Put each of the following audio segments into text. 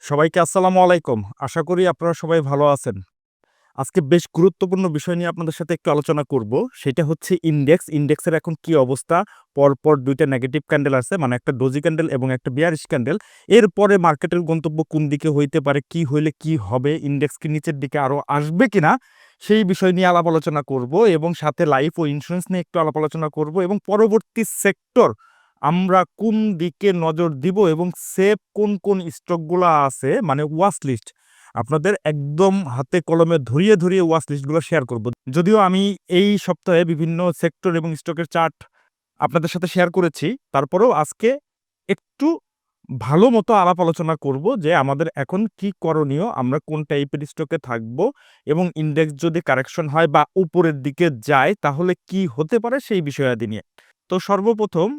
সবাইকে আসসালামু আলাইকুম। আশা করি আপনারা সবাই ভালো আছেন। আজকে বেশ গুরুত্বপূর্ণ বিষয় নিয়ে আপনাদের সাথে একটু আলোচনা করব। সেটা হচ্ছে ইনডেক্স। ইনডেক্সের এখন কি অবস্থা? পরপর ২ টা নেগেটিভ ক্যান্ডেল আছে। মানে একটা ডোজি ক্যান্ডেল এবং একটা বিয়ারিশ ক্যান্ডেল। এরপরে মার্কেটের গন্তব্য কোন দিকে হইতে পারে? কি হইলে কি হবে? ইনডেক্স কি নিচের দিকে আরো আসবে কিনা? সেই বিষয় নিয়ে আলাপ আলোচনা করব এবং সাথে লাইফ ও ইন্সুরেন্স নিয়ে একটু আলাপ আলোচনা করব এবং পরবর্তী সেক্টর আমরা কোন দিকে নজর দিব এবং সেফ কোন স্টকগুলা আছে মানে ওয়াচ লিস্ট আপনাদের একদম হাতে কলমে ধরিয়ে ওয়াচ লিস্টগুলো শেয়ার করব। যদিও আমি এই সপ্তাহে বিভিন্ন সেক্টর এবং স্টকের চার্ট আপনাদের সাথে শেয়ার করেছি, তারপরেও আজকে একটু ভালো মতো আলাপ আলোচনা করব যে আমাদের এখন কি করণীয়, আমরা কোন টাইপের স্টকে থাকবো এবং ইনডেক্স যদি কারেকশন হয় বা উপরের দিকে যায় তাহলে কি হতে পারে সেই বিষয়াদি নিয়ে। তো সর্বপ্রথম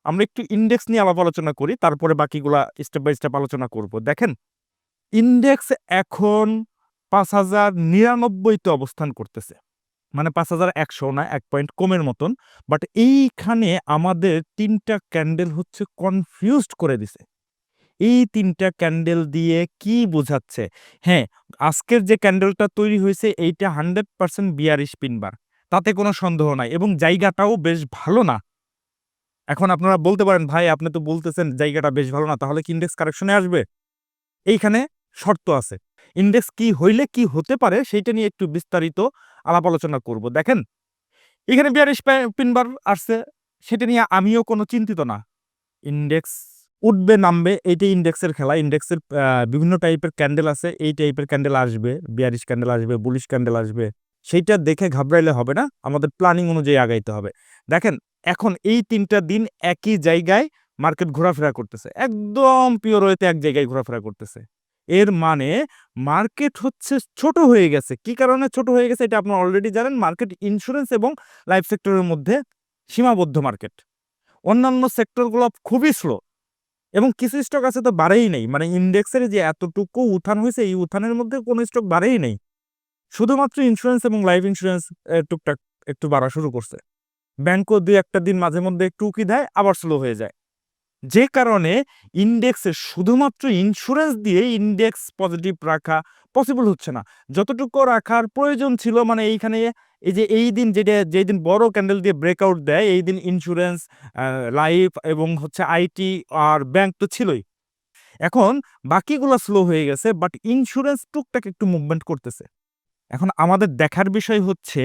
আমরা একটু ইনডেক্স নিয়ে আলাপ আলোচনা করি, তারপরে বাকিগুলা স্টেপ বাই স্টেপ আলোচনা করব। দেখেন, ইনডেক্স এখন ৫,০৯৯ তে অবস্থান করতেছে। মানে ৫,১০০ না, ১ পয়েন্ট কমের মতন। বাট এইখানে আমাদের ৩ টা ক্যান্ডেল হচ্ছে কনফিউজড করে দিছে। এই ৩ টা ক্যান্ডেল দিয়ে কি বোঝাচ্ছে? হ্যাঁ, আজকের যে ক্যান্ডেলটা তৈরি হইছে এইটা 100% বিয়ারিশ পিনবার। তাতে কোনো সন্দেহ নাই এবং জায়গাটাও বেশ ভালো না। এখন আপনারা বলতে পারেন, "ভাই আপনি তো বলতেছেন জায়গাটা বেশ ভালো না। তাহলে কি ইনডেক্স কারেকশন এ আসবে?" এইখানে শর্ত আছে। ইনডেক্স কি হইলে কি হতে পারে সেইটা নিয়ে একটু বিস্তারিত আলাপ আলোচনা করব। দেখেন, এখানে বিয়ারিশ পিনবার আসছে, সেটা নিয়ে আমিও কোনো চিন্তিত না। ইনডেক্স উঠবে নামবে এইটাই ইনডেক্সের খেলা। ইনডেক্সের বিভিন্ন টাইপের ক্যান্ডেল আছে। এই টাইপের ক্যান্ডেল আসবে, বিয়ারিশ ক্যান্ডেল আসবে, বুলিশ ক্যান্ডেল আসবে। সেইটা দেখে ঘাবড়াইলে হবে না। আমাদের প্ল্যানিং অনুযায়ী আগাইতে হবে। দেখেন, এখন এই ৩ টা দিন একই জায়গায় মার্কেট ঘোরাফেরা করতেছে। একদম পিওর ওয়েতে এক জায়গায় ঘোরাফেরা করতেছে। এর মানে মার্কেট হচ্ছে ছোট হয়ে গেছে। কি কারণে ছোট হয়ে গেছে এটা আপনারা অলরেডি জানেন। মার্কেট ইন্সুরেন্স এবং লাইফ সেক্টরের মধ্যে সীমাবদ্ধ মার্কেট। অন্যান্য সেক্টরগুলো খুবই স্লো এবং কিছু স্টক আছে তো বাড়েই নাই। মানে ইনডেক্সের যে এতটুকু উত্থান হয়েছে এই উত্থানের মধ্যে কোনো স্টক বাড়েই নাই। শুধুমাত্র ইন্সুরেন্স এবং লাইফ ইন্সুরেন্স টুকটাক একটু বাড়া শুরু করছে। ব্যাংকও ২-১ টা দিন মাঝে মধ্যে একটু উকি দেয়, আবার স্লো হয়ে যায়। যে কারণে ইনডেক্সে শুধুমাত্র ইন্সুরেন্স দিয়ে ইনডেক্স পজিটিভ রাখা পসিবল হচ্ছে না। যতটুকু রাখার প্রয়োজন ছিল মানে এইখানে এই যে এই দিন যেদিন বড় ক্যান্ডেল দিয়ে ব্রেকআউট দেয় এইদিন ইন্সুরেন্স, লাইফ এবং হচ্ছে আইটি আর ব্যাংক তো ছিলই। এখন বাকিগুলা স্লো হয়ে গেছে বাট ইন্সুরেন্স টুকটাক একটু মুভমেন্ট করতেছে। এখন আমাদের দেখার বিষয় হচ্ছে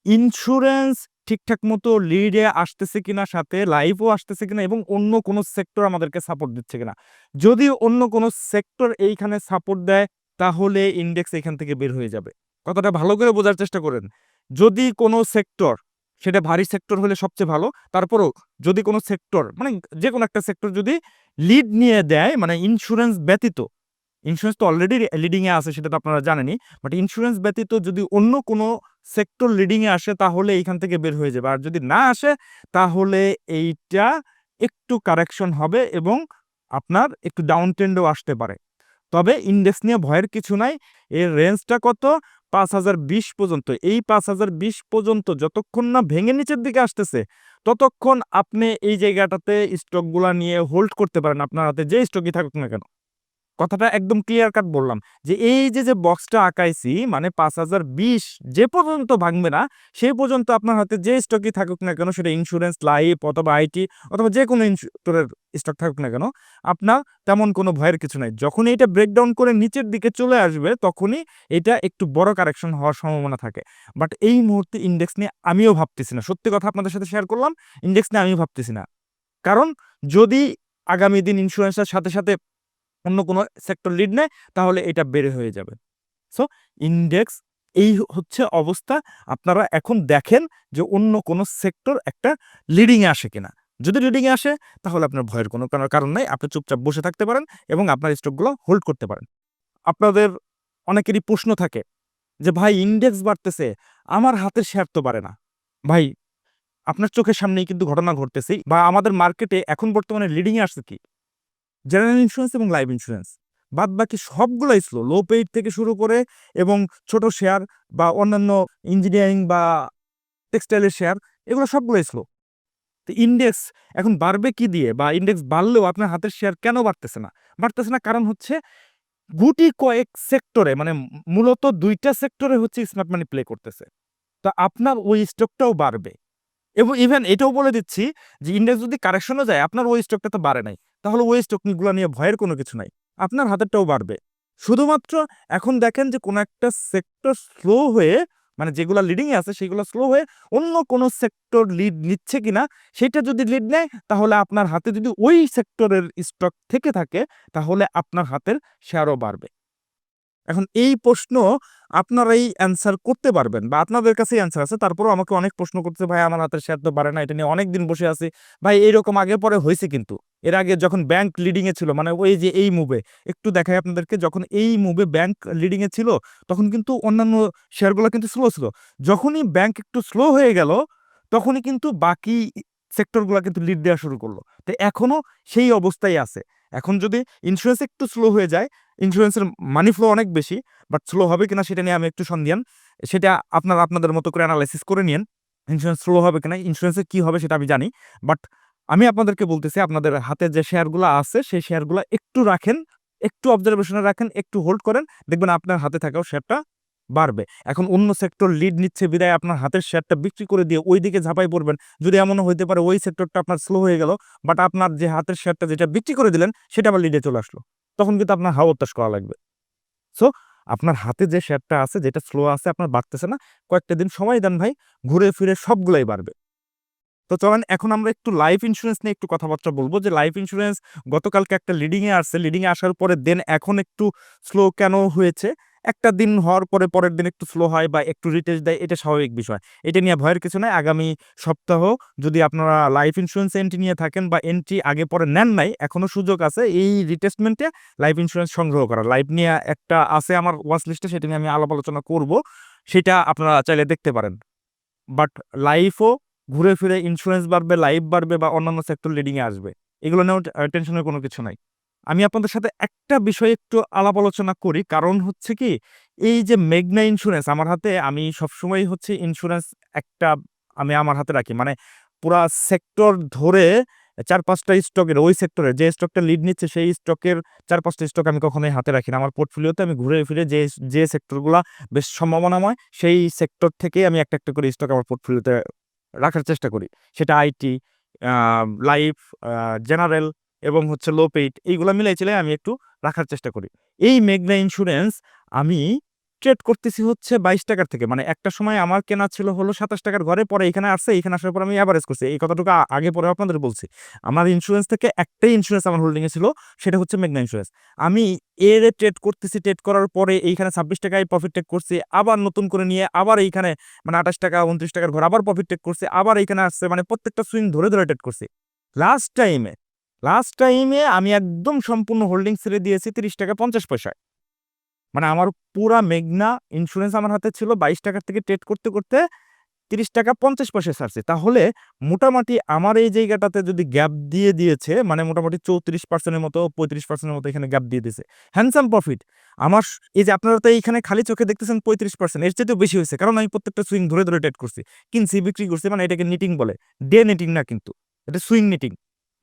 ইন্সুরেন্স ঠিকঠাক মতো লিডে আসতেছে কিনা, সাথে লাইভও আসতেছে কিনা এবং অন্য কোনো সেক্টর আমাদেরকে সাপোর্ট দিচ্ছে কিনা। যদি অন্য কোনো সেক্টর এইখানে সাপোর্ট দেয় তাহলে ইনডেক্স এখান থেকে বের হয়ে যাবে। কথাটা ভালো করে বোঝার চেষ্টা করেন। যদি কোনো সেক্টর, সেটা ভারী সেক্টর হলে সবচেয়ে ভালো। তারপরেও যদি কোনো সেক্টর মানে যেকোনো একটা সেক্টর যদি লিড নিয়ে দেয় মানে ইন্সুরেন্স ব্যতীত, ইন্সুরেন্স তো অলরেডি লিডিং এ আছে সেটা তো আপনারা জানেনই। বাট ইন্সুরেন্স ব্যতীত যদি অন্য কোনো সেক্টর লিডিং এ আসে তাহলে এইখান থেকে বের হয়ে যাবে। আর যদি না আসে তাহলে এইটা একটু কারেকশন হবে এবং আপনার একটু ডাউন ট্রেন্ড ও আসতে পারে। তবে ইনডেক্স নিয়ে ভয়ের কিছু নাই। এর রেঞ্জটা কত? ৫,০২০ পর্যন্ত। এই ৫,০২০ পর্যন্ত যতক্ষণ না ভেঙে নিচের দিকে আসতেছে, ততক্ষণ আপনি এই জায়গাটাতে স্টকগুলা নিয়ে হোল্ড করতে পারেন। আপনার হাতে যে স্টকই থাকুক না কেন। কথাটা একদম ক্লিয়ার কাট বললাম যে এই যে বক্সটা আঁকাইছি মানে ৫,০২০ যে পর্যন্ত ভাঙবে না সেই পর্যন্ত আপনার হাতে যে স্টকই থাকুক না কেন, সেটা ইন্সুরেন্স, লাইফ অথবা আইটি অথবা যে কোনো ইন্সুরের স্টক থাকুক না কেন, আপনার তেমন কোনো ভয়ের কিছু নাই। যখন এইটা ব্রেকডাউন করে নিচের দিকে চলে আসবে তখনই এটা একটু বড় কারেকশন হওয়ার সম্ভাবনা থাকে। বাট এই মুহূর্তে ইনডেক্স নিয়ে আমিও ভাবতেছি না। সত্যি কথা আপনাদের সাথে শেয়ার করলাম, ইনডেক্স নিয়ে আমিও ভাবতেছি না। কারণ যদি আগামী দিন ইন্সুরেন্সের সাথে অন্য কোনো সেক্টর লিড নেয় তাহলে এটা বেড়ে হয়ে যাবে। সো ইনডেক্স এই হচ্ছে অবস্থা। আপনারা এখন দেখেন যে অন্য কোনো সেক্টর একটা লিডিং এ আসে কিনা। যদি লিডিং এ আসে তাহলে আপনার ভয়ের কোনো কারণ নাই। আপনি চুপচাপ বসে থাকতে পারেন এবং আপনার স্টকগুলো হোল্ড করতে পারেন। আপনাদের অনেকেরই প্রশ্ন থাকে যে, "ভাই ইনডেক্স বাড়তেছে, আমার হাতের শেয়ার তো বাড়ে না।" ভাই, আপনার চোখের সামনেই কিন্তু ঘটনা ঘটতেছে বা আমাদের মার্কেটে এখন বর্তমানে লিডিং এ আসছে কি? জেনারেল ইন্সুরেন্স এবং লাইফ ইন্সুরেন্স। বাদবাকি সবগুলাই স্লো। লো পেইড থেকে শুরু করে এবং ছোট শেয়ার বা অন্যান্য ইঞ্জিনিয়ারিং বা টেক্সটাইলের শেয়ার, এগুলো সবগুলাই স্লো। তো ইনডেক্স এখন বাড়বে কি দিয়ে? বা ইনডেক্স বাড়লেও আপনার হাতের শেয়ার কেন বাড়তেছে না? বাড়তেছে না কারণ হচ্ছে গুটি কয়েক সেক্টরে মানে মূলত ২টা সেক্টরে হচ্ছে স্মার্ট মানি প্লে করতেছে। তো আপনার ওই স্টকটাও বাড়বে। এবং ইভেন এটাও বলে দিচ্ছি যে ইন্ডেক্স যদি কারেকশনও যায় আপনার ওই স্টকটা তো বাড়ে নাই। তাহলে ওই স্টকগুলা নিয়ে ভয়ের কোনো কিছু নাই। আপনার হাতেরটাও বাড়বে। শুধুমাত্র এখন দেখেন যে কোনো একটা সেক্টর স্লো হয়ে মানে যেগুলা লিডিং এ আছে সেগুলো স্লো হয়ে অন্য কোনো সেক্টর লিড নিচ্ছে কিনা সেটা যদি লিড নেয় তাহলে আপনার হাতে যদি ওই সেক্টরের স্টক থেকে থাকে তাহলে আপনার হাতের শেয়ারও বাড়বে। এখন এই প্রশ্ন আপনারাই অ্যান্সার করতে পারবেন বা আপনাদের কাছেই অ্যান্সার আছে। তারপরেও আমাকে অনেক প্রশ্ন করতেছে, "ভাই আমার হাতের শেয়ার তো বাড়ে না। এটা নিয়ে অনেকদিন বসে আছি।" ভাই এরকম আগে পরে হইছে কিন্তু। এর আগে যখন ব্যাংক লিডিং এ ছিল মানে ওই যে এই মুভে একটু দেখাই আপনাদেরকে যখন এই মুভে ব্যাংক লিডিং এ ছিল তখন কিন্তু অন্যান্য শেয়ারগুলো কিন্তু স্লো ছিল। যখনই ব্যাংক একটু স্লো হয়ে গেল তখনই কিন্তু বাকি সেক্টরগুলা কিন্তু লিড দেয়া শুরু করলো। তো এখনো সেই অবস্থায় আছে। এখন যদি ইন্সুরেন্স একটু স্লো হয়ে যায় ইন্সুরেন্সের মানি ফ্লো অনেক বেশি। বাট স্লো হবে কিনা সেটা নিয়ে আমি একটু সন্দিহান। সেটা আপনারা আপনাদের মতো করে এনালাইসিস করে নিয়েন। ইন্সুরেন্স স্লো হবে কিনা, ইন্সুরেন্সে কি হবে সেটা আমি জানি। বাট আমি আপনাদেরকে বলতেছি আপনাদের হাতে যে শেয়ারগুলা আছে সেই শেয়ারগুলা একটু রাখেন, একটু অবজারভেশনে রাখেন, একটু হোল্ড করেন। দেখবেন আপনার হাতে থাকাও শেয়ারটা বাড়বে। এখন অন্য সেক্টর লিড নিচ্ছে বিধায় আপনার হাতের শেয়ারটা বিক্রি করে দিয়ে ওইদিকে ঝাঁপাই পড়বেন। যদি এমনও হইতে পারে ওই সেক্টরটা আপনার স্লো হয়ে গেল। বাট আপনার যে হাতের শেয়ারটা যেটা বিক্রি করে দিলেন সেটা আবার লিডে চলে আসলো। তখন কিন্তু আপনার হাওয়া বাতাস করা লাগবে। সো আপনার হাতে যে শেয়ারটা আছে যেটা স্লো আছে আপনার বাড়তেছে না, কয়েকটা দিন সময় দেন ভাই, ঘুরে ফিরে সবগুলাই বাড়বে। তো চলেন এখন আমরা একটু লাইফ ইন্সুরেন্স নিয়ে একটু কথাবার্তা বলব যে লাইফ ইন্সুরেন্স গতকালকে একটা লিডিং এ আসছে। লিডিং এ আসার পরে দেন এখন একটু স্লো কেন হয়েছে? একটা দিন হওয়ার পরে পরের দিন একটু স্লো হয় বা একটু রিটেস্ট দেয় এটা স্বাভাবিক বিষয়। এটা নিয়ে ভয়ের কিছু নাই। আগামী সপ্তাহ যদি আপনারা লাইফ ইন্সুরেন্স এন্ট্রি নিয়ে থাকেন বা এন্ট্রি আগে পরে নেন নাই, এখনো সুযোগ আছে এই রিটেস্টমেন্টে লাইফ ইন্সুরেন্স সংগ্রহ করার। লাইফ নিয়ে একটা আছে আমার ওয়াচ লিস্টে সেটা নিয়ে আমি আলাপ আলোচনা করব। সেটা আপনারা চাইলে দেখতে পারেন। বাট লাইফও ঘুরে ফিরে ইন্সুরেন্স বাড়বে, লাইফ বাড়বে বা অন্যান্য সেক্টর লিডিং এ আসবে। এগুলো নিয়েও টেনশনের কোনো কিছু নাই। আমি আপনাদের সাথে একটা বিষয় একটু আলাপ আলোচনা করি। কারণ হচ্ছে কি, এই যে মেঘনা ইন্সুরেন্স আমার হাতে আমি সবসময় হচ্ছে ইন্সুরেন্স একটা আমি আমার হাতে রাখি। মানে পুরা সেক্টর ধরে ৪-৫ টা স্টকের ওই সেক্টরের যে স্টকটা লিড নিচ্ছে সেই স্টকের ৪-৫ টা স্টক আমি কখনোই হাতে রাখি না। আমার পোর্টফোলিওতে আমি ঘুরে ফিরে যে সেক্টরগুলা বেশ সম্ভাবনাময় সেই সেক্টর থেকেই আমি একটা, একটা করে স্টক আমার পোর্টফোলিওতে রাখার চেষ্টা করি। সেটা IT, a life, a general এবং হচ্ছে লো পেইড এইগুলা মিলাই-চিলাই আমি একটু রাখার চেষ্টা করি। এই মেঘনা ইন্সুরেন্স আমি ট্রেড করতেছি হচ্ছে ৳২২ থেকে। মানে একটা সময় আমার কেনা ছিল হলো ৳২৭ ঘরে, পরে এখানে আসছে। এখানে আসার পর আমি এভারেজ করছি। এই কথাটুকু আগে পরে আপনাদের বলছি। আমার ইন্সুরেন্স থেকে একটাই ইন্সুরেন্স আমার হোল্ডিং এ ছিল, সেটা হচ্ছে মেঘনা ইন্সুরেন্স। আমি এর ট্রেড করতেছি, ট্রেড করার পরে এইখানে ৳২৬ য় প্রফিট টেক করছি। আবার নতুন করে নিয়ে আবার এইখানে মানে ৳২৮ ৳২৯ ঘরে আবার প্রফিট টেক করছি। আবার এইখানে আসছে মানে প্রত্যেকটা সুইং ধরে, ধরে ট্রেড করছি। লাস্ট টাইমে লাস্ট টাইমে আমি একদম সম্পূর্ণ হোল্ডিং ছেড়ে দিয়েছি ৳৩০.৫০ য়। মানে আমার পুরা মেঘনা ইন্সুরেন্স আমার হাতে ছিল ৳২২ থেকে ট্রেড করতে, করতে ৳৩০.৫০ ছাড়ছি। তাহলে মোটামুটি আমার এই জায়গাটাতে যদি গ্যাপ দিয়ে দিয়েছে মানে মোটামুটি 34% এর মতো 35% এর মতো এখানে গ্যাপ দিয়ে দিয়েছে। Handsome profit. আমার এই যে আপনারা তো এইখানে খালি চোখে দেখতেছেন 35% এর চাইতেও বেশি হইছে। কারণ আমি প্রত্যেকটা সুইং ধরে, ধরে ট্রেড করছি। কিনছি, বিক্রি করছি মানে এটাকে নিটিং বলে। ডে নিটিং না কিন্তু। এটা সুইং নিটিং।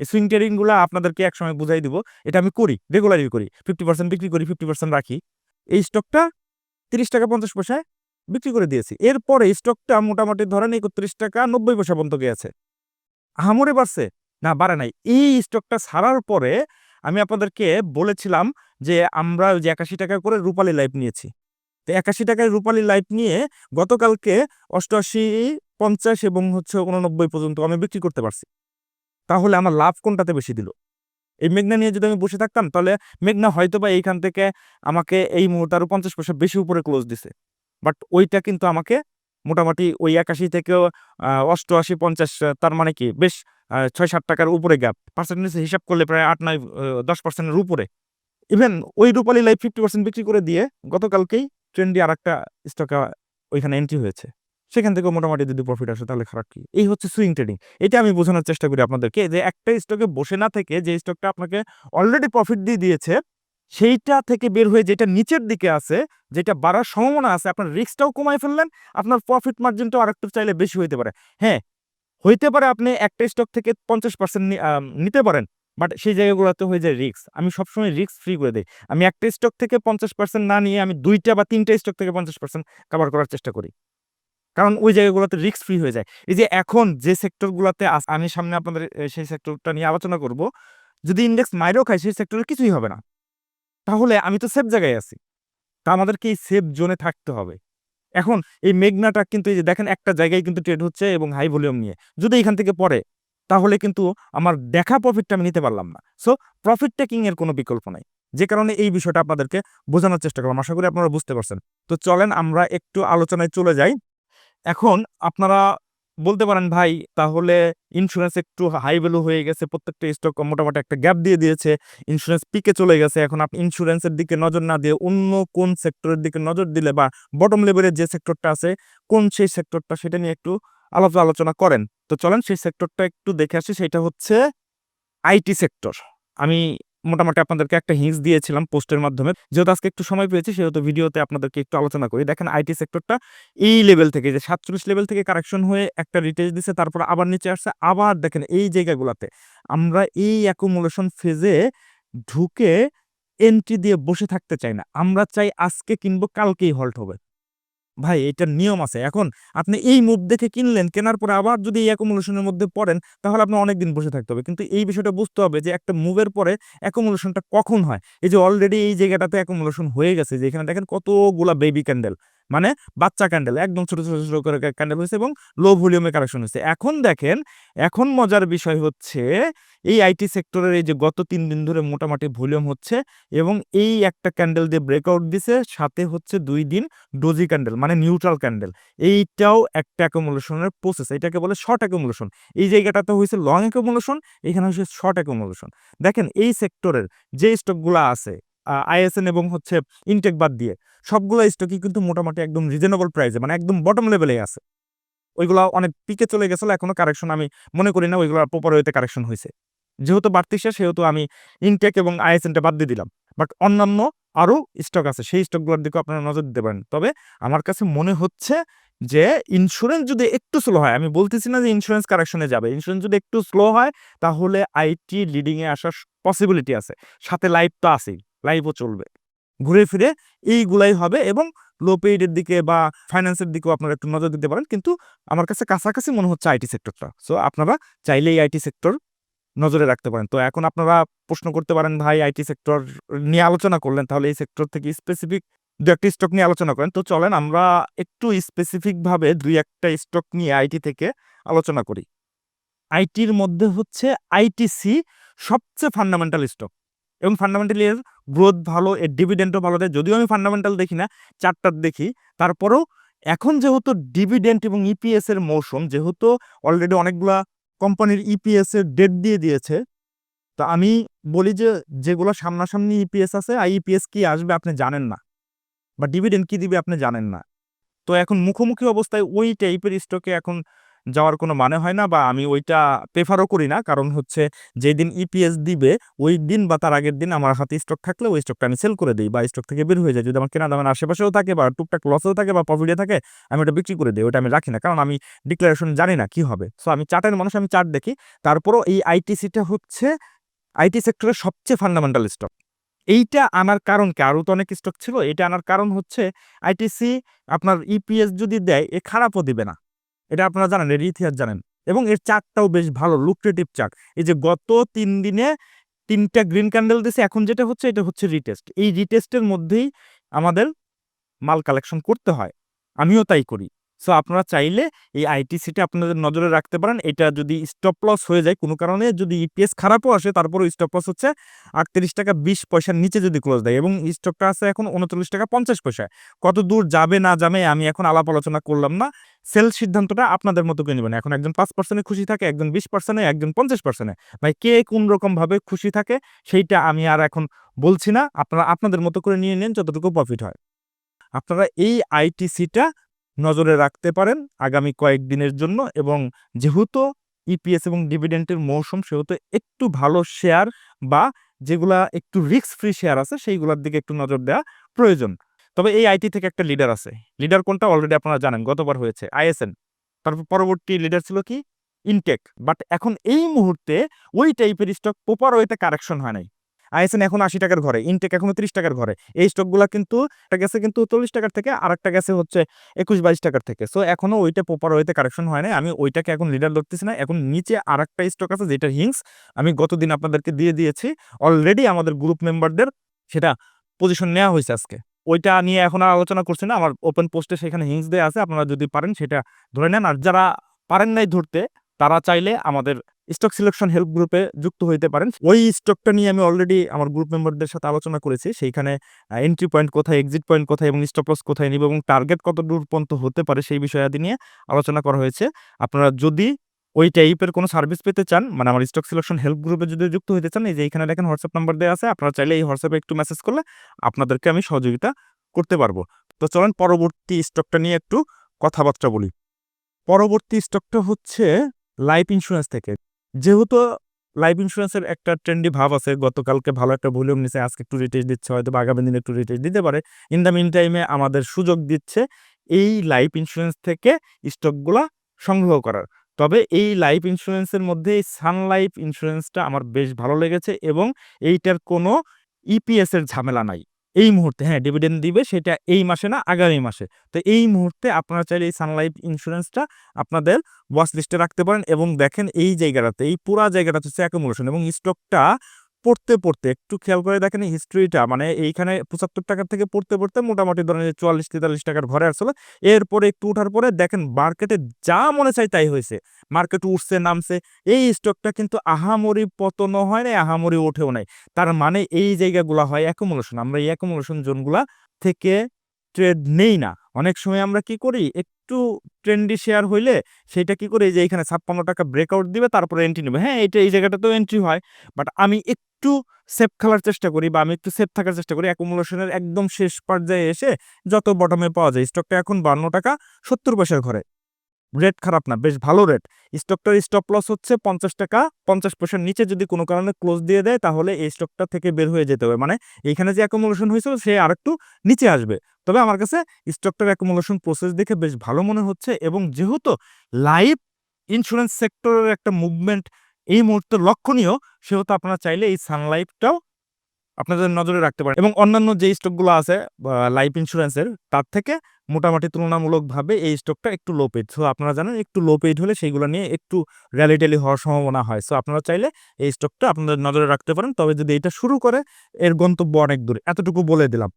এই সুইং ট্রেডিং গুলা আপনাদেরকে একসময় বুঝাই দিব। এটা আমি করি, রেগুলারই করি। 50% বিক্রি করি, 50% রাখি। এই স্টকটা ৳৩০.৫০ য় বিক্রি করে দিয়েছি। এরপরে স্টকটা মোটামুটি ধরেন ৳৩১.৯০ পর্যন্ত গিয়েছে। আহামরি বাড়ছে? না বাড়ে নাই। এই স্টকটা ছাড়ার পরে আমি আপনাদেরকে বলেছিলাম যে আমরা ওই যে ৳৮১ করে রূপালী লাইফ নিয়েছি। তো ৳৮১ য় রূপালী লাইফ নিয়ে গতকালকে ৮৮, ৫০ এবং হচ্ছে ৮৯ পর্যন্ত আমি বিক্রি করতে পারছি। তাহলে আমার লাভ কোনটাতে বেশি দিল? এই মেঘনা নিয়ে যদি আমি বসে থাকতাম তাহলে মেঘনা হয়তোবা এইখান থেকে আমাকে এই মুহূর্তে আরো ৫০% বেশি উপরে ক্লোজ দিছে। বাট ওইটা কিন্তু আমাকে মোটামুটি ওই ৮১ থেকেও ৮৮, ৫০ তার মানে কি বেশ ৬-৭ টাকার উপরে গ্যাপ। পার্সেন্টেজ হিসাব করলে প্রায় ৮-৯ ১০% এর উপরে। ইভেন ওই রূপালী লাইফ 50% বিক্রি করে দিয়ে গতকালকেই ট্রেন্ডি আরেকটা স্টকে ওইখানে এন্ট্রি হয়েছে। সেখান থেকেও মোটামুটি যদি প্রফিট আসে তাহলে খারাপ কি? এই হচ্ছে সুইং ট্রেডিং। এটা আমি বোঝানোর চেষ্টা করি আপনাদেরকে যে একটা স্টকে বসে না থেকে যে স্টকটা আপনাকে অলরেডি প্রফিট দিয়ে দিয়েছে, সেইটা থেকে বের হয়ে যেটা নিচের দিকে আছে, যেটা বাড়ার সম্ভাবনা আছে আপনার রিস্কটাও কমায় ফেললেন, আপনার প্রফিট মার্জিনটাও আরেকটু চাইলে বেশি হইতে পারে। হ্যাঁ, হইতে পারে আপনি একটা স্টক থেকে ৫০% নিতে পারেন। বাট সেই জায়গাগুলোতে হয়ে যায় রিস্ক। আমি সবসময় রিস্ক ফ্রি করে দেই। আমি একটা স্টক থেকে 50% না নিয়ে আমি ২ টা বা ৩ টা স্টক থেকে 50% কভার করার চেষ্টা করি। কারণ ওই জায়গাগুলোতে রিস্ক ফ্রি হয়ে যায়। এই যে এখন যে সেক্টরগুলাতে আমি সামনে আপনাদের সেই সেক্টরটা নিয়ে আলোচনা করব। যদি ইনডেক্স মাইরেও খায় সেই সেক্টরে কিছুই হবে না। তাহলে আমি তো সেফ জায়গায় আছি। তা আমাদেরকে এই সেফ জোনে থাকতে হবে। এখন এই মেঘনাটা কিন্তু এই যে দেখেন একটা জায়গায় কিন্তু ট্রেড হচ্ছে এবং হাই ভলিউম নিয়ে। যদি এখান থেকে পড়ে তাহলে কিন্তু আমার দেখা প্রফিটটা আমি নিতে পারলাম না। সো প্রফিট টেকিং এর কোনো বিকল্প নাই। যে কারণে এই বিষয়টা আপনাদেরকে বোঝানোর চেষ্টা করলাম। আশা করি আপনারা বুঝতে পারছেন। তো চলেন আমরা একটু আলোচনায় চলে যাই। এখন আপনারা বলতে পারেন, "ভাই তাহলে ইন্সুরেন্স একটু হাই ভ্যালু হয়ে গেছে। প্রত্যেকটা স্টক মোটামুটি একটা গ্যাপ দিয়ে দিয়েছে। ইন্সুরেন্স পিকে চলে গেছে। এখন আপনি ইন্সুরেন্সের দিকে নজর না দিয়ে অন্য কোন সেক্টরের দিকে নজর দিলে বা বটম লেভেলের যে সেক্টরটা আছে, কোন সেই সেক্টরটা সেটা নিয়ে একটু আলোচনা করেন।" তো চলেন সেই সেক্টরটা একটু দেখে আসি। সেটা হচ্ছে আইটি সেক্টর। আমি মোটামুটি আপনাদেরকে একটা হিন্টস দিয়েছিলাম পোস্টের মাধ্যমে। যেহেতু আজকে একটু সময় পেয়েছি সেহেতু ভিডিওতে আপনাদেরকে একটু আলোচনা করি। দেখেন আইটি সেক্টরটা এই লেভেল থেকে যে ৪৭ লেভেল থেকে কারেকশন হয়ে একটা রিটেস্ট দিছে, তারপর আবার নিচে আসছে। আবার দেখেন এই জায়গাগুলাতে আমরা এই অ্যাকুমুলেশন ফেজে ঢুকে এন্ট্রি দিয়ে বসে থাকতে চাই না। আমরা চাই আজকে কিনবো কালকেই হল্ট হবে। ভাই এটার নিয়ম আছে। এখন আপনি এই মুভ দেখে কিনলেন, কেনার পরে আবার যদি এই accumulation এর মধ্যে পড়েন, তাহলে আপনার অনেকদিন বসে থাকতে হবে। কিন্তু এই বিষয়টা বুঝতে হবে যে একটা মুভের পরে accumulation টা কখন হয়? এই যে অলরেডি এই জায়গাটাতে accumulation হয়ে গেছে যে এখানে দেখেন কতগুলা বেবি ক্যান্ডেল। মানে বাচ্চা ক্যান্ডেল একদম ছোট করে ক্যান্ডেল হইছে এবং লো ভলিউমে কারেকশন হইছে। এখন দেখেন, এখন মজার বিষয় হচ্ছে এই আইটি সেক্টরের এই যে গত ৩ দিন ধরে মোটামুটি ভলিউম হচ্ছে এবং এই একটা ক্যান্ডেল দিয়ে ব্রেকআউট দিছে, সাথে হচ্ছে ২ দিন ডোজি ক্যান্ডেল মানে নিউট্রাল ক্যান্ডেল। এইটাও একটা অ্যাকুমুলেশনের প্রসেস। এটাকে বলে শর্ট অ্যাকুমুলেশন। এই জায়গাটাতে হইছে লং অ্যাকুমুলেশন, এখানে হইছে শর্ট অ্যাকুমুলেশন। দেখেন এই সেক্টরের যে স্টকগুলা আছে আইএসএন এবং হচ্ছে ইনটেক বাদ দিয়ে সবগুলা স্টকই কিন্তু মোটামুটি একদম রিজনেবল প্রাইসে মানে একদম বটম লেভেলেই আছে। ওইগুলা অনেক পিকে চলে গেছিল। এখনো কারেকশন আমি মনে করি না ওইগুলা প্রপার ওয়েতে কারেকশন হইছে। যেহেতু বাড়তিছে সেহেতু আমি ইনটেক এবং আইএসএনটা বাদ দিয়ে দিলাম। বাট অন্যান্য আরো স্টক আছে। সেই স্টকগুলোর দিকেও আপনারা নজর দিতে পারেন। তবে আমার কাছে মনে হচ্ছে যে ইন্সুরেন্স যদি একটু স্লো হয়, আমি বলতেছি না যে ইন্সুরেন্স কারেকশন এ যাবে। ইন্সুরেন্স যদি একটু স্লো হয় তাহলে আইটি লিডিং এ আসার পসিবিলিটি আছে। সাথে লাইভ তো আছেই। লাইভও চলবে। ঘুরে ফিরে এইগুলাই হবে এবং লো পেইড এর দিকে বা ফাইন্যান্স এর দিকেও আপনারা একটু নজর দিতে পারেন। কিন্তু আমার কাছে কাছাকাছি মনে হচ্ছে আইটি সেক্টরটা। সো আপনারা চাইলেই আইটি সেক্টর নজরে রাখতে পারেন। তো এখন আপনারা প্রশ্ন করতে পারেন, "ভাই আইটি সেক্টর নিয়ে আলোচনা করলেন, তাহলে এই সেক্টর থেকে স্পেসিফিক ২-১ টা স্টক নিয়ে আলোচনা করেন।" তো চলেন আমরা একটু স্পেসিফিক ভাবে ২-১ টা স্টক নিয়ে আইটি থেকে আলোচনা করি। আইটির মধ্যে হচ্ছে আইটিসি সবচেয়ে ফান্ডামেন্টাল স্টক এবং ফান্ডামেন্টালি এর গ্রোথ ভালো, এর ডিভিডেন্ডও ভালো দেয়। যদিও আমি ফান্ডামেন্টাল দেখি না, চার্টার দেখি। তারপরেও এখন যেহেতু ডিভিডেন্ড এবং ইপিএস এর মৌসুম, যেহেতু অলরেডি অনেকগুলা কোম্পানির ইপিএস এর ডেট দিয়ে দিয়েছে। তো আমি বলি যে যেগুলা সামনাসামনি ইপিএস আছে আর ইপিএস কি আসবে আপনি জানেন না বা ডিভিডেন্ড কি দিবে আপনি জানেন না। তো এখন মুখোমুখি অবস্থায় ওই টাইপের স্টকে এখন যাওয়ার কোনো মানে হয় না বা আমি ওইটা প্রেফারও করি না। কারণ হচ্ছে যেদিন ইপিএস দিবে ওই দিন বা তার আগের দিন আমার হাতে স্টক থাকলে ওই স্টকটা আমি সেল করে দেই বা স্টক থেকে বের হয়ে যায়। যদি আমার কেনা দামের আশেপাশেও থাকে বা টুকটাক লসেও থাকে বা প্রফিটে থাকে আমি ওটা বিক্রি করে দেই। ওটা আমি রাখি না। কারণ আমি ডিক্লারেশন জানি না কি হবে। সো আমি চার্টের মানুষ, আমি চার্ট দেখি। তারপরেও এই আইটিসিটা হচ্ছে আইটি সেক্টরের সবচেয়ে ফান্ডামেন্টাল স্টক। এইটা আনার কারণ কি? আরো তো অনেক স্টক ছিল। এটা আনার কারণ হচ্ছে আইটিসি আপনার ইপিএস যদি দেয় এ খারাপও দিবে না। এটা আপনারা জানেন, এর ইতিহাস জানেন এবং এর চার্টটাও বেশ ভালো লুক্রেটিভ চার্ট। এই যে গত ৩ দিনে ৩ টা গ্রিন ক্যান্ডেল দিছে। এখন যেটা হচ্ছে এটা হচ্ছে রিটেস্ট। এই রিটেস্টের মধ্যেই আমাদের মাল কালেকশন করতে হয়। আমিও তাই করি। সো আপনারা চাইলে এই আইটিসিটা আপনাদের নজরে রাখতে পারেন। এটা যদি স্টপ লস হয়ে যায় কোনো কারণে, যদি ইপিএস খারাপও আসে তারপরেও স্টপ লস হচ্ছে ৳৩৮.২০ নিচে যদি ক্লোজ দেয় এবং স্টকটা আছে এখন ৳৩৯.৫০। কত দূর যাবে না যাবে আমি এখন আলাপ আলোচনা করলাম না। সেল সিদ্ধান্তটা আপনাদের মতো করে নিবেন। এখন একজন ৫% এ খুশি থাকে, একজন ২০% এ, একজন ৫০% এ। ভাই কে কোন রকম ভাবে খুশি থাকে সেইটা আমি আর এখন বলছি না। আপনারা আপনাদের মতো করে নিয়ে নেন যতটুকু প্রফিট হয়। আপনারা এই আইটিসিটা নজরে রাখতে পারেন আগামী কয়েকদিনের জন্য এবং যেহেতু ইপিএস এবং ডিভিডেন্টের মৌসুম সেহেতু একটু ভালো শেয়ার বা যেগুলা একটু রিস্ক ফ্রি শেয়ার আছে সেইগুলোর দিকে একটু নজর দেওয়া প্রয়োজন। তবে এই আইটি থেকে একটা লিডার আছে। লিডার কোনটা অলরেডি আপনারা জানেন, গতবার হয়েছে আইএসএন। তারপর পরবর্তী লিডার ছিল কি? ইনটেক, বাট এখন এই মুহূর্তে ওই টাইপের স্টক প্রপার ওয়েতে কারেকশন হয় নাই। আইএসএন এখন ৮০ টাকার ঘরে, ইনটেক এখনো ৩০ টাকার ঘরে। এই স্টকগুলা কিন্তু একটা গেছে কিন্তু ৪০ টাকার থেকে, আরেকটা গেছে হচ্ছে ২১-২২ টাকার থেকে। সো এখনো ওইটা প্রপার ওয়েতে কারেকশন হয় নাই। আমি ওইটাকে এখন লিডার ধরতেছি না। এখন নিচে আরেকটা স্টক আছে যেটা হিংস, আমি গতদিন আপনাদেরকে দিয়ে দিয়েছি। অলরেডি আমাদের গ্রুপ মেম্বারদের সেটা পজিশন নেওয়া হয়েছে আজকে। ওইটা নিয়ে এখন আর আলোচনা করছি না। আমার ওপেন পোস্টে সেখানে হিংস দেয়া আছে। আপনারা যদি পারেন সেটা ধরে নেন। আর যারা পারেন নাই ধরতে, তারা চাইলে আমাদের স্টক সিলেকশন হেল্প গ্রুপে যুক্ত হইতে পারেন। ওই স্টকটা নিয়ে আমি অলরেডি আমার গ্রুপ মেম্বারদের সাথে আলোচনা করেছি। সেইখানে এন্ট্রি পয়েন্ট কোথায়, এক্সিট পয়েন্ট কোথায় এবং স্টপ লস কোথায় নিব এবং টার্গেট কত দূর পর্যন্ত হতে পারে সেই বিষয়াদি নিয়ে আলোচনা করা হয়েছে। আপনারা যদি ওই টাইপের কোনো সার্ভিস পেতে চান, মানে আমার স্টক সিলেকশন হেল্প গ্রুপে যদি যুক্ত হইতে চান, এই যে এখানে দেখেন হোয়াটসঅ্যাপ নাম্বার দেওয়া আছে। আপনারা চাইলে এই হোয়াটসঅ্যাপে একটু মেসেজ করলে আপনাদেরকে আমি সহযোগিতা করতে পারবো। তো চলেন পরবর্তী স্টকটা নিয়ে একটু কথাবার্তা বলি। পরবর্তী স্টকটা হচ্ছে লাইফ ইন্স্যুরেন্স থেকে। যেহেতু লাইফ ইন্স্যুরেন্সের একটা ট্রেন্ডি ভাব আছে, গতকালকে ভালো একটা ভলিউম নিছে, আজকে একটু রিটেস্ট দিচ্ছে, হয়তো আগামী দিনে একটু রিটেস্ট দিতে পারে। ইন দ্য মিন টাইমে আমাদের সুযোগ দিচ্ছে এই লাইফ ইন্স্যুরেন্স থেকে স্টকগুলা সংগ্রহ করার। তবে এই লাইফ ইন্স্যুরেন্সের মধ্যে এই সান লাইফ ইন্স্যুরেন্সটা আমার বেশ ভালো লেগেছে এবং এইটার কোনো ইপিএস এর ঝামেলা নাই এই মুহূর্তে। হ্যাঁ, ডিভিডেন্ড দিবে সেটা এই মাসে না, আগামী মাসে। তো এই মুহূর্তে আপনারা চাইলে এই সান লাইফ ইন্স্যুরেন্সটা আপনাদের ওয়াচ লিস্টে রাখতে পারেন এবং দেখেন এই জায়গাটাতে, এই পুরা জায়গাটা হচ্ছে অ্যাকুমুলেশন এবং স্টকটা পড়তে একটু খেয়াল করে দেখেন হিস্ট্রিটা, মানে এইখানে ৭৫ টাকা থেকে পড়তে মোটামুটি ধরেন ৪৪-৪৩ টাকার ঘরে আসলে। এরপরে একটু উঠার পরে দেখেন মার্কেটে যা মনে চাই তাই হয়েছে। মার্কেট উঠছে নামছে, এই স্টকটা কিন্তু আহামরি পতনও হয় নাই, আহামরি ওঠেও নাই। তার মানে এই জায়গাগুলা হয় অ্যাকুমুলেশন। আমরা এই অ্যাকুমুলেশন জোনগুলা থেকে ট্রেড নেই না। অনেক সময় আমরা কি করি, একটু ট্রেন্ডি শেয়ার হইলে সেটা কি করি, যে এখানে ৫৬ টাকা ব্রেকআউট দিবে তারপরে এন্ট্রি নেবে। হ্যাঁ, এটা এই জায়গাটাতেও এন্ট্রি হয়, বাট আমি একটু সেফ খেলার চেষ্টা করি বা আমি একটু সেফ থাকার চেষ্টা করি। অ্যাকুমুলেশনের একদম শেষ পর্যায়ে এসে যত বটমে পাওয়া যায়। স্টকটা এখন ৫২ টাকা ৭০ পয়সার ঘরে। রেট খারাপ না, বেশ ভালো রেট। স্টকটার স্টপ লস হচ্ছে ৫০ টাকা ৫০ পয়সার নিচে যদি কোনো কারণে ক্লোজ দিয়ে দেয় তাহলে এই স্টকটা থেকে বের হয়ে যেতে হবে। মানে এইখানে যে অ্যাকুমুলেশন হয়েছিল সে আরেকটু নিচে আসবে। তবে আমার কাছে স্টকটার অ্যাকুমুলেশন প্রসেস দেখে বেশ ভালো মনে হচ্ছে এবং যেহেতু লাইফ ইন্স্যুরেন্স সেক্টরের একটা মুভমেন্ট এই মুহূর্তে লক্ষণীয়, সেহেতু আপনারা চাইলে এই সান লাইফটাও আপনাদের নজরে রাখতে পারেন এবং অন্যান্য যে স্টকগুলো আছে লাইফ ইন্স্যুরেন্সের, তার থেকে মোটামুটি তুলনামূলকভাবে এই স্টকটা একটু লো পেইড। সো আপনারা জানেন একটু লো পেইড হলে সেইগুলো নিয়ে একটু র্যালি-ট্যালি হওয়ার সম্ভাবনা হয়। সো আপনারা চাইলে এই স্টকটা আপনাদের নজরে রাখতে পারেন। তবে যদি এটা শুরু করে, এর গন্তব্য অনেক দূরে। এতটুকু বলে দিলাম।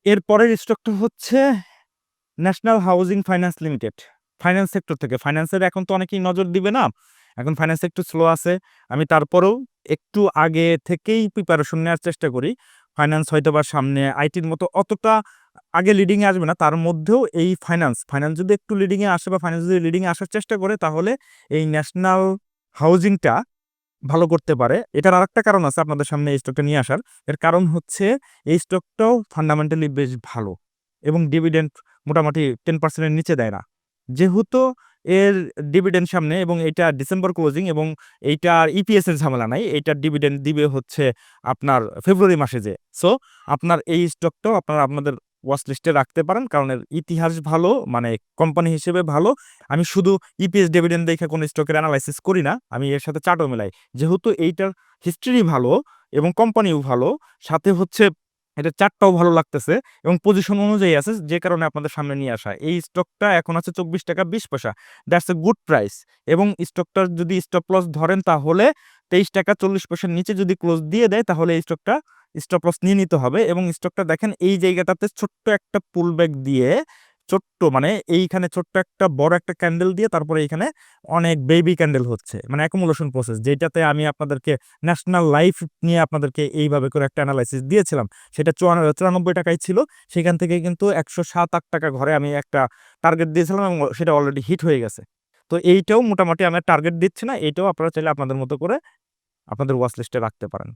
এর পরের স্টকটা হচ্ছে national housing finance limited. Finance sector থেকে। ফাইন্যান্সের এখন তো অনেকেই নজর দিবে না। এখন ফাইন্যান্স একটু স্লো আছে। আমি তারপরেও একটু আগে থেকেই প্রিপারেশন নেওয়ার চেষ্টা করি। ফাইন্যান্স হয়তোবা সামনে আইটির মতো অতটা আগে লিডিং এ আসবে না। তার মধ্যেও এই ফাইন্যান্স যদি একটু লিডিং এ আসে বা ফাইন্যান্স যদি লিডিং এ আসার চেষ্টা করে, তাহলে এই ন্যাশনাল হাউজিংটা ভালো করতে পারে। এটার আরেকটা কারণ আছে আপনাদের সামনে এই স্টকটা নিয়ে আসার। এর কারণ হচ্ছে এই স্টকটাও ফান্ডামেন্টালি বেশ ভালো এবং ডিভিডেন্ড মোটামুটি 10% এর নিচে দেয় না। যেহেতু এর ডিভিডেন্ড সামনে এবং এটা ডিসেম্বর ক্লোজিং এবং এইটার ইপিএস এর ঝামেলা নাই। এইটার ডিভিডেন্ড দিবে হচ্ছে আপনার ফেব্রুয়ারি মাসে যেয়ে। সো আপনার এই স্টকটাও আপনারা আপনাদের ওয়াচ লিস্টে রাখতে পারেন। কারণ এর ইতিহাস ভালো, মানে কোম্পানি হিসেবে ভালো। আমি শুধু ইপিএস ডিভিডেন্ড দেখে কোনো স্টকের এনালাইসিস করি না। আমি এর সাথে চার্টও মেলাই। যেহেতু এইটার হিস্ট্রি ভালো এবং কোম্পানিও ভালো, সাথে হচ্ছে এটার চার্টটাও ভালো লাগতেছে এবং পজিশন অনুযায়ী আছে, যে কারণে আপনাদের সামনে নিয়ে আসা। এই স্টকটা এখন আছে ২৪ টাকা ২০ পয়সা। দ্যাটস এ গুড প্রাইস এবং স্টকটার যদি স্টপ লস ধরেন তাহলে ২৩ টাকা ৪০ পয়সার নিচে যদি ক্লোজ দিয়ে দেয় তাহলে এই স্টকটা স্টপ লস নিয়ে নিতে হবে এবং স্টকটা দেখেন এই জায়গাটাতে ছোট্ট একটা পুলব্যাক দিয়ে, ছোট্ট মানে এইখানে ছোট্ট একটা বড় একটা ক্যান্ডেল দিয়ে তারপরে এইখানে অনেক বেবি ক্যান্ডেল হচ্ছে, মানে অ্যাকুমুলেশন প্রসেস, যেটাতে আমি আপনাদেরকে ন্যাশনাল লাইফ নিয়ে আপনাদেরকে এইভাবে করে একটা অ্যানালাইসিস দিয়েছিলাম। সেটা ৯৪ টাকায় ছিল। সেখান থেকে কিন্তু ১০৭-৮ টাকা ঘরে আমি একটা টার্গেট দিয়েছিলাম এবং সেটা অলরেডি হিট হয়ে গেছে। তো এইটাও মোটামুটি আমি টার্গেট দিচ্ছি না। এইটাও আপনারা চাইলে আপনাদের মতো করে আপনাদের ওয়াচ লিস্টে রাখতে পারেন।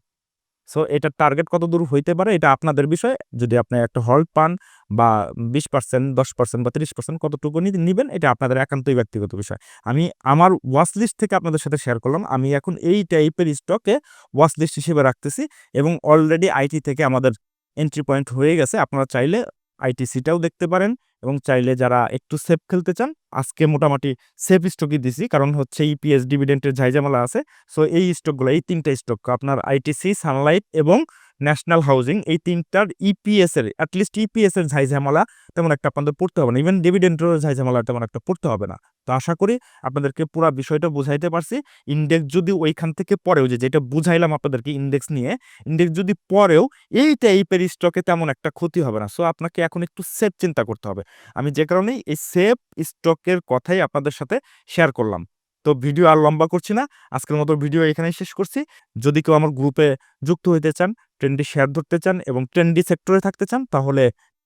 সো এটার টার্গেট কতদূর হইতে পারে এটা আপনাদের বিষয়। যদি আপনি একটা হল্ট পান বা ২০%, ১০% বা ৩০% কতটুকু নিবেন, এটা আপনাদের একান্তই ব্যক্তিগত বিষয়। আমি আমার ওয়াচ লিস্ট থেকে আপনাদের সাথে শেয়ার করলাম। আমি এখন এই টাইপের স্টকে ওয়াচ লিস্ট হিসেবে রাখতেছি এবং অলরেডি আইটি থেকে আমাদের এন্ট্রি পয়েন্ট হয়ে গেছে। আপনারা চাইলে আইটিসিটাও দেখতে পারেন, এবং চাইলে যারা একটু সেফ খেলতে চান, আজকে মোটামুটি সেফ স্টকই দিছি, কারণ হচ্ছে ইপিএস ডিভিডেন্টের ঝাইঝামেলা আছে। সো এই স্টকগুলো, এই ৩টা স্টক আপনার আইটিসি, সানলাইট এবং ন্যাশনাল হাউজিং, এই ৩টার ইপিএস এর অ্যাটলিস্ট ইপিএস এর ঝাইঝামেলা তেমন একটা আপনাদের পড়তে হবে না, ইভেন ডিভিডেন্টেরও ঝাইঝামেলা তেমন একটা পড়তে হবে না। তো আশা করি আপনাদেরকে পুরো বিষয়টা বুঝাইতে পারছি। ইন্ডেক্স যদি ওইখান থেকে পরেও, যেটা বুঝাইলাম আপনাদেরকে ইন্ডেক্স নিয়ে, ইন্ডেক্স যদি পরেও এই টাইপের স্টকে তেমন একটা ক্ষতি হবে না। সো আপনাকে এখন একটু সেফ চিন্তা করতে হবে। আমি যে কারণেই এই সেফ স্টকের কথাই আপনাদের সাথে শেয়ার করলাম। তো ভিডিও আর লম্বা করছি না, আজকের মতো ভিডিও এখানেই শেষ করছি। যদি কেউ আমার গ্রুপে যুক্ত হইতে চান, ট্রেন্ডি শেয়ার ধরতে চান এবং ট্রেন্ডি সেক্টরে থাকতে চান, তাহলে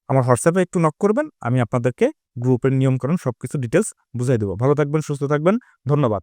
আমার হোয়াটসঅ্যাপে একটু নক করবেন, আমি আপনাদেরকে গ্রুপের নিয়মকানুন সবকিছু ডিটেলস বুঝাই দেবো। ভালো থাকবেন, সুস্থ থাকবেন, ধন্যবাদ।